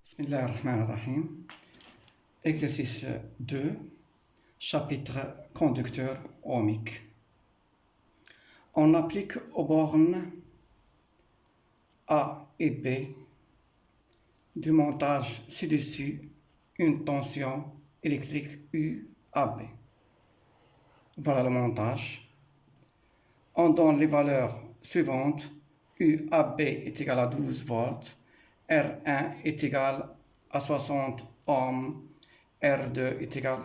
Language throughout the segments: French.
Bismillahirrahmanirrahim. Exercice 2, chapitre conducteur ohmique. On applique aux bornes A et B du montage ci-dessus une tension électrique U à B. Voilà le montage. On donne les valeurs suivantes. U à B est égal à 12 volts, R1 est égal à 60 ohms, R2 est égal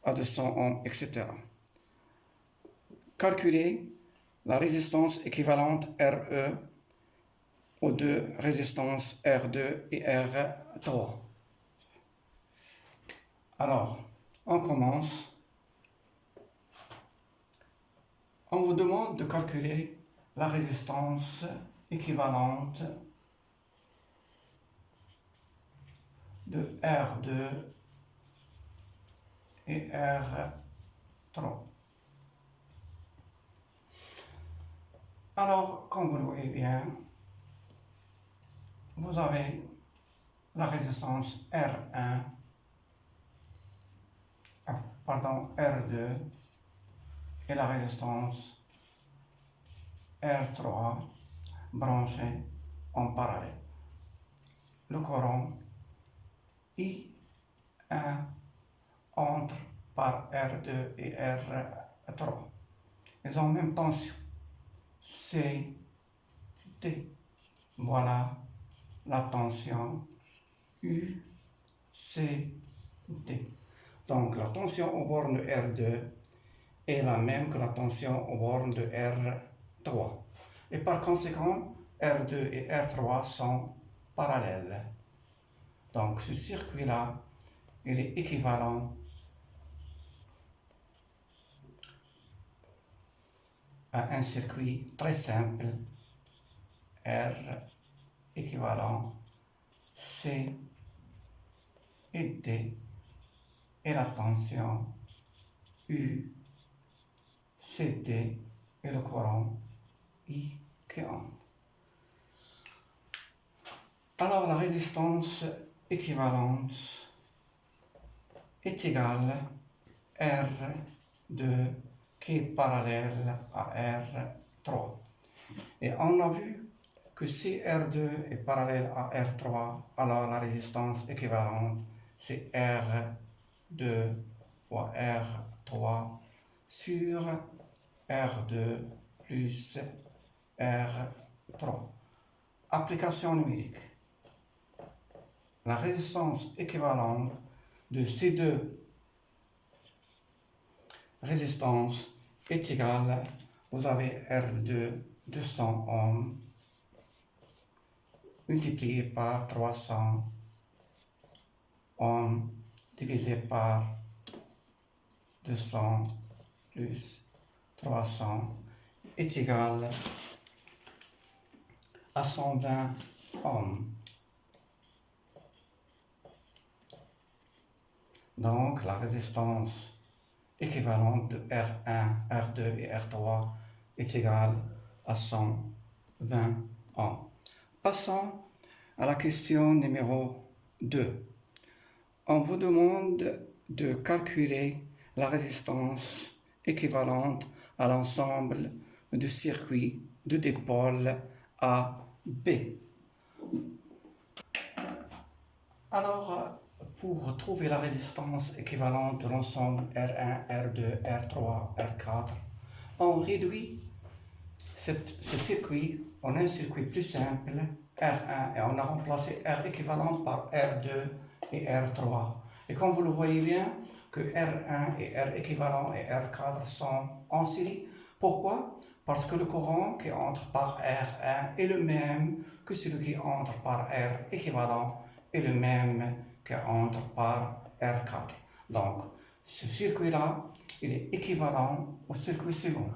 à 200 ohms, etc. Calculer la résistance équivalente RE aux deux résistances R2 et R3. Alors, on commence. On vous demande de calculer la résistance équivalente de R2 et R3. Alors, comme vous le voyez bien, vous avez la résistance R2 et la résistance R3 branchées en parallèle. Le courant I1 entre par R2 et R3. Ils ont même tension. C, D. Voilà la tension U, C, D. Donc la tension aux bornes de R2 est la même que la tension aux bornes de R3. Et par conséquent, R2 et R3 sont parallèles. Donc ce circuit-là, il est équivalent à un circuit très simple, R équivalent C et D, et la tension U, CD et le courant I qui entre. Alors la résistance équivalente est égale à R2 qui est parallèle à R3. Et on a vu que si R2 est parallèle à R3, alors la résistance équivalente c'est R2 fois R3 sur R2 plus R3. Application numérique. La résistance équivalente de ces deux résistances est égale, vous avez R2 200 ohms multiplié par 300 ohms divisé par 200 plus 300 est égal à 120 ohms. Donc la résistance équivalente de R1, R2 et R3 est égale à 120 ohms. Passons à la question numéro 2. On vous demande de calculer la résistance équivalente à l'ensemble du circuit de dipôle A, B. Alors, pour trouver la résistance équivalente de l'ensemble R1, R2, R3, R4, on réduit ce circuit en un circuit plus simple, R1, et on a remplacé R équivalent par R2 et R3. Et comme vous le voyez bien, que R1 et R équivalent et R4 sont en série. Pourquoi? Parce que le courant qui entre par R1 est le même que celui qui entre par R équivalent est le même qui entre par R4. Donc, ce circuit-là, il est équivalent au circuit suivant.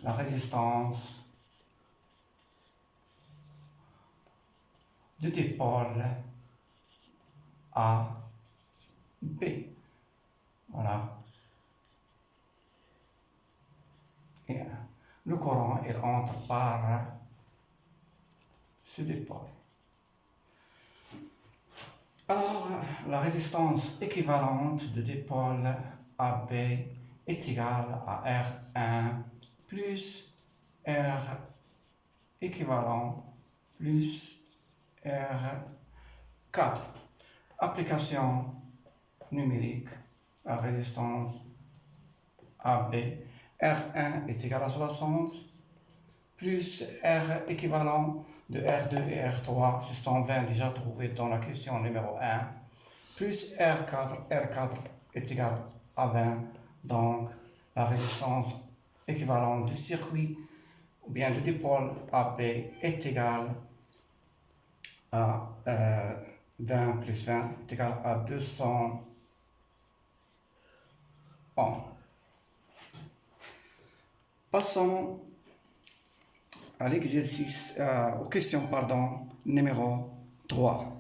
La résistance du dipôle A, B. Voilà. Et le courant il entre par ce dépôt. Alors, la résistance équivalente de dipôle AB est égale à R1 plus R équivalent plus R4. Application numérique à résistance AB. R1 est égal à 60 plus R équivalent de R2 et R3, c'est 120 déjà trouvé dans la question numéro 1, plus R4, R4 est égal à 20, donc la résistance équivalente du circuit ou bien du dipôle AB est égale à 20 plus 20 est égal à 200 ohms. Passons à l'exercice, aux questions, numéro 3.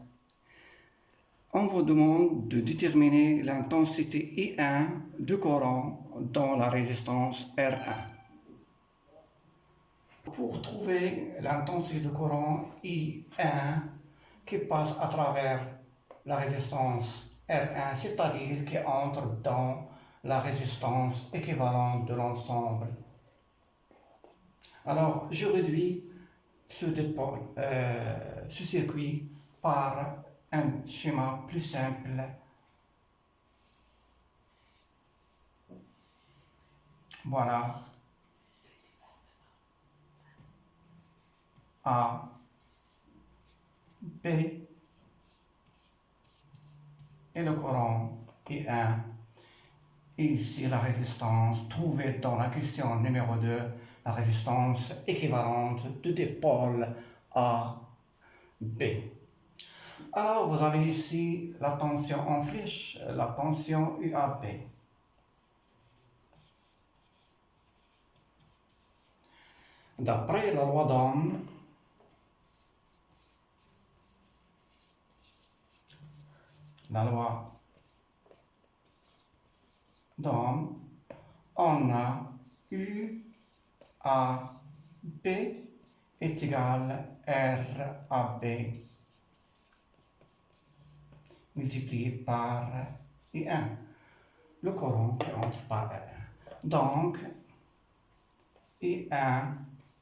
On vous demande de déterminer l'intensité I1 du courant dans la résistance R1. Pour trouver l'intensité de courant I1 qui passe à travers la résistance R1, c'est-à-dire qui entre dans la résistance équivalente de l'ensemble. Alors, je réduis ce circuit par un schéma plus simple. Voilà. A, B, et le courant I1. Ici, la résistance trouvée dans la question numéro 2, la résistance équivalente de dipôle A, B. Alors, vous avez ici la tension en flèche, la tension UAB. D'après la loi d'Ohm, on a UAB est égal à RAB multiplié par I1, le courant qui entre par R1. Donc, I1,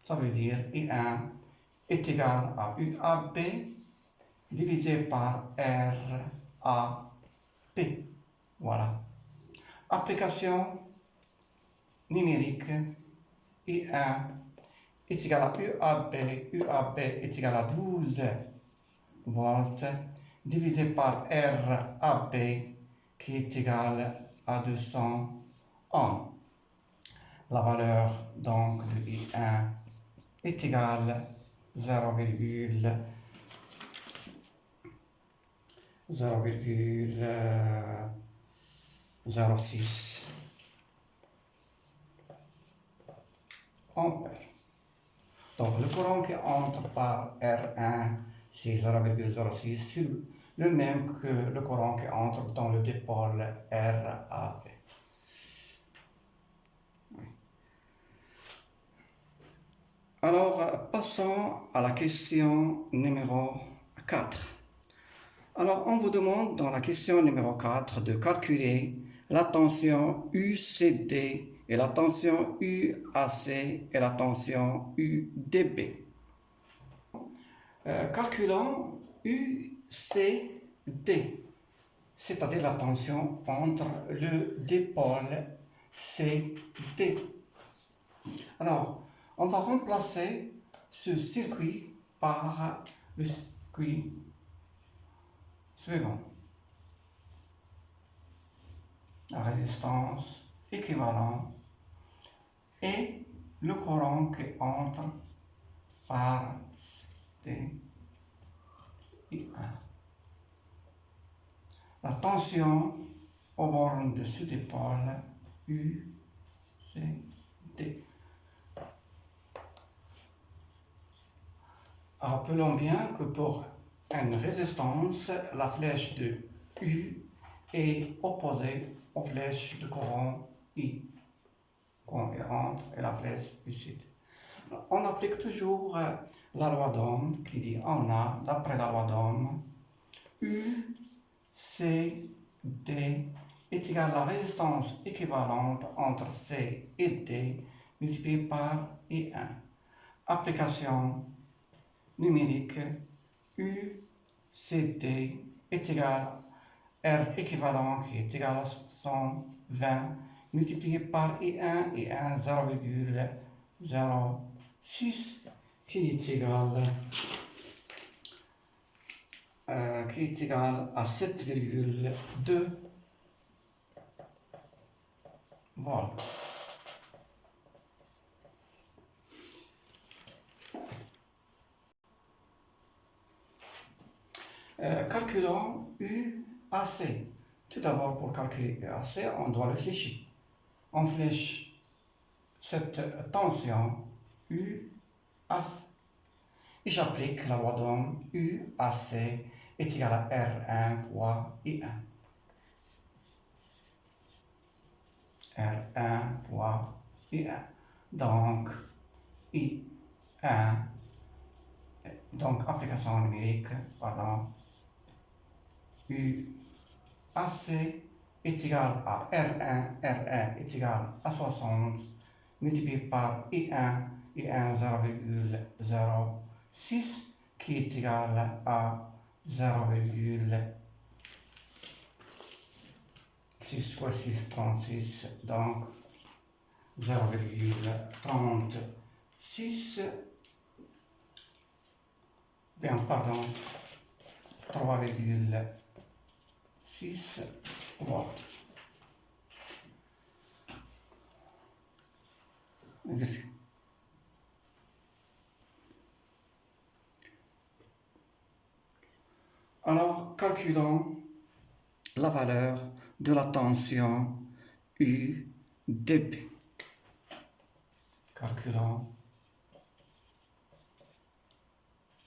ça veut dire I1 est égal à UAB divisé par RAB. Voilà. Application numérique, I1 est égal à UAB, UAB est égal à 12 volts, divisé par RAB qui est égal à 200 ohms. La valeur donc de I1 est égale à 0,06 ampères. Donc le courant qui entre par R1, c'est 0,06, c'est le même que le courant qui entre dans le dipôle RAV. Alors, passons à la question numéro 4. Alors, on vous demande dans la question numéro 4 de calculer la tension UCD et la tension UAC et la tension UDB. Calculons UCD, c'est-à-dire la tension entre le dipôle CD. Alors, on va remplacer ce circuit par le circuit suivant. La résistance équivalente et le courant qui entre par I1. La tension aux bornes de ce dipôle UCD. Rappelons bien que pour une résistance, la flèche de U est opposée aux flèches de courant I. Quand elle entre et la flèche UCD. On applique toujours la loi d'Ohm qui dit on a, d'après la loi d'Ohm, U, C, D est égal à la résistance équivalente entre C et D multiplié par I1. Application numérique U, C, D est égal à R équivalent qui est égal à 120 multiplié par I1, I1 0,06 qui est égal à 7,2 volts. Calculons UAC. Tout d'abord, pour calculer UAC, on doit le fléchir. On flèche cette tension UAC. Et j'applique la loi d'Ohm UAC est égal à R1 fois I1. R1 fois I1. Donc, I1, donc application numérique, pardon, UAC est égal à R1, R1 est égal à 60 multiplié par I1, I1 0,06 qui est égal à 0,6 fois 6, 36, donc 0,36, bien pardon, 3,6 volts. Alors, calculons la valeur de la tension UDP. Calculons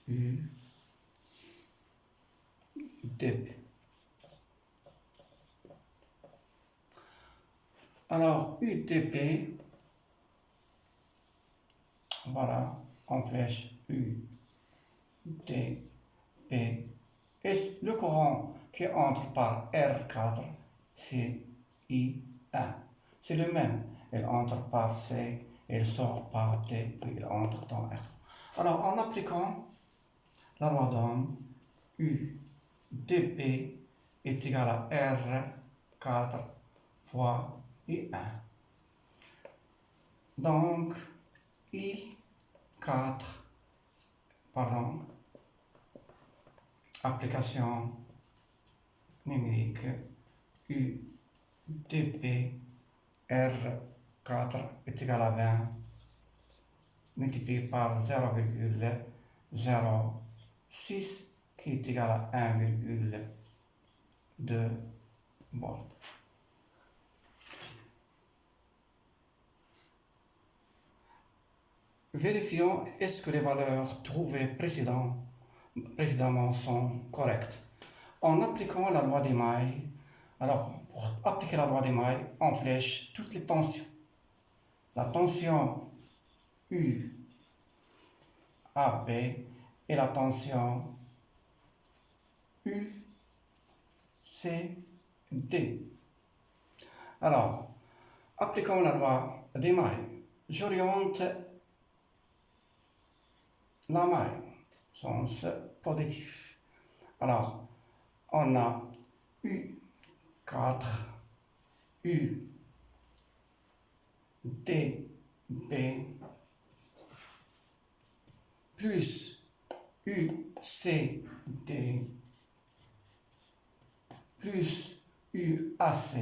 UDP. Alors, UDP, voilà, on flèche UDP. Et le courant qui entre par R4, c'est I1. C'est le même. Il entre par C, il sort par D, puis il entre dans R3. Alors, en appliquant la loi d'Ohm, UDP est égal à R4 fois I1. Donc, I4, pardon, application numérique UDP R4 est égal à 20 multiplié par 0,06 qui est égal à 1,2 volts. Vérifions est-ce que les valeurs trouvées précédemment sont correctes. En appliquant la loi des mailles, alors pour appliquer la loi des mailles, on flèche toutes les tensions. La tension UAB et la tension UCD. Alors, appliquons la loi des mailles. J'oriente la maille, sens positif. Alors, on a U4, U, D, B, plus U, C, D, plus U, AC,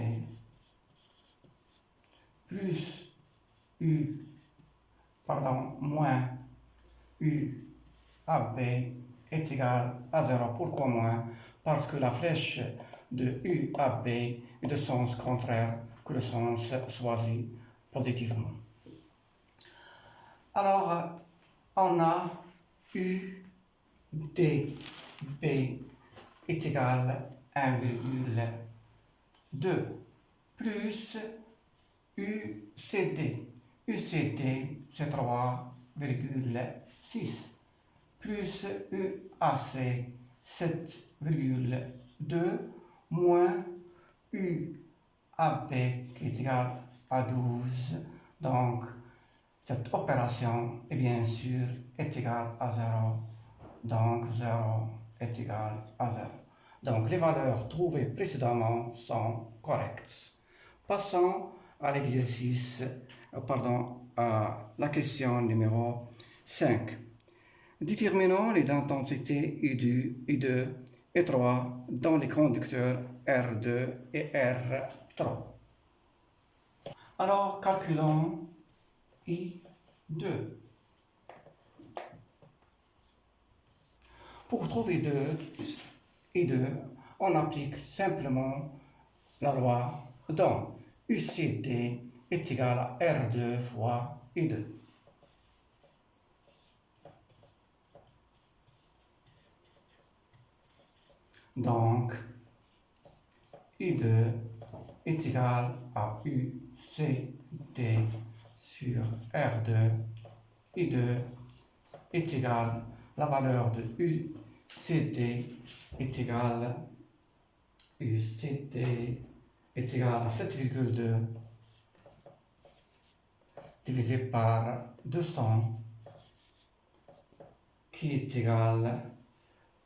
plus moins UAB est égal à 0. Pourquoi moins? Parce que la flèche de UAB est de sens contraire que le sens choisi positivement. Alors, on a UDB est égal à 1,2 plus UCD. UCD, c'est 3,6. 7,6 plus UAC 7,2 moins UAB qui est égal à 12. Donc, cette opération est bien sûr est égale à 0. Donc, 0 est égal à 0. Donc, les valeurs trouvées précédemment sont correctes. Passons à l'exercice, à la question numéro 5. Déterminons les intensités I2, I2 et 3 dans les conducteurs R2 et R3. Alors, calculons I2. Pour trouver I2, on applique simplement la loi dont UCD est égal à R2 fois I2. Donc, I2 est égal à UCD sur R2. I2 est égal, la valeur de UCD est égale à 7,2 divisé par 200 qui est égal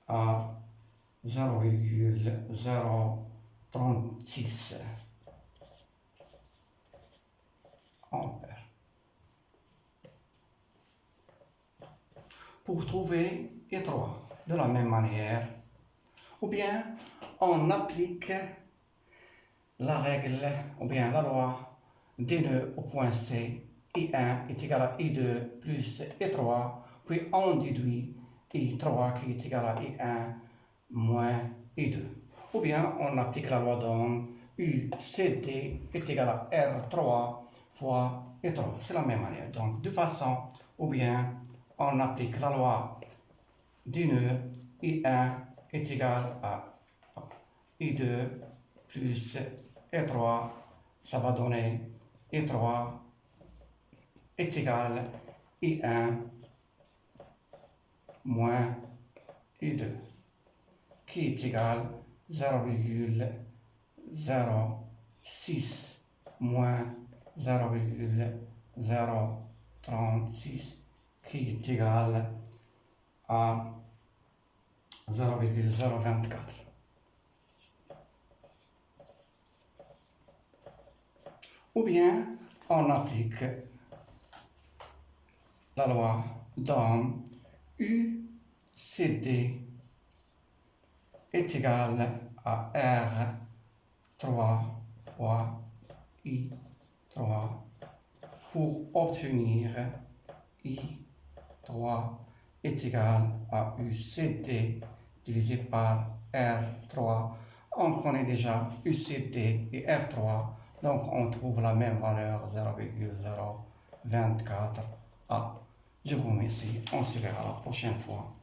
à 0,036 ampères. Pour trouver I3 de la même manière, ou bien on applique la règle, ou bien la loi des nœuds au point C, I1 est égal à I2 plus I3, puis on déduit I3 qui est égal à I1 moins I2. Ou bien on applique la loi d'Ohm, UCD est égal à R3 fois I3. C'est la même manière. Donc, de façon, ou bien on applique la loi du nœud, I1 est égal à I2 plus I3, ça va donner I3 est égal à I1 moins I2, qui est égal à 0,06 moins 0,036, qui est égal à 0,024. Ou bien on applique la loi d'Ohm, UCD est égal à R3 fois I3 pour obtenir I3 est égal à UCD divisé par R3. On connaît déjà UCD et R3, donc on trouve la même valeur 0,024A. Je vous remercie, on se verra la prochaine fois.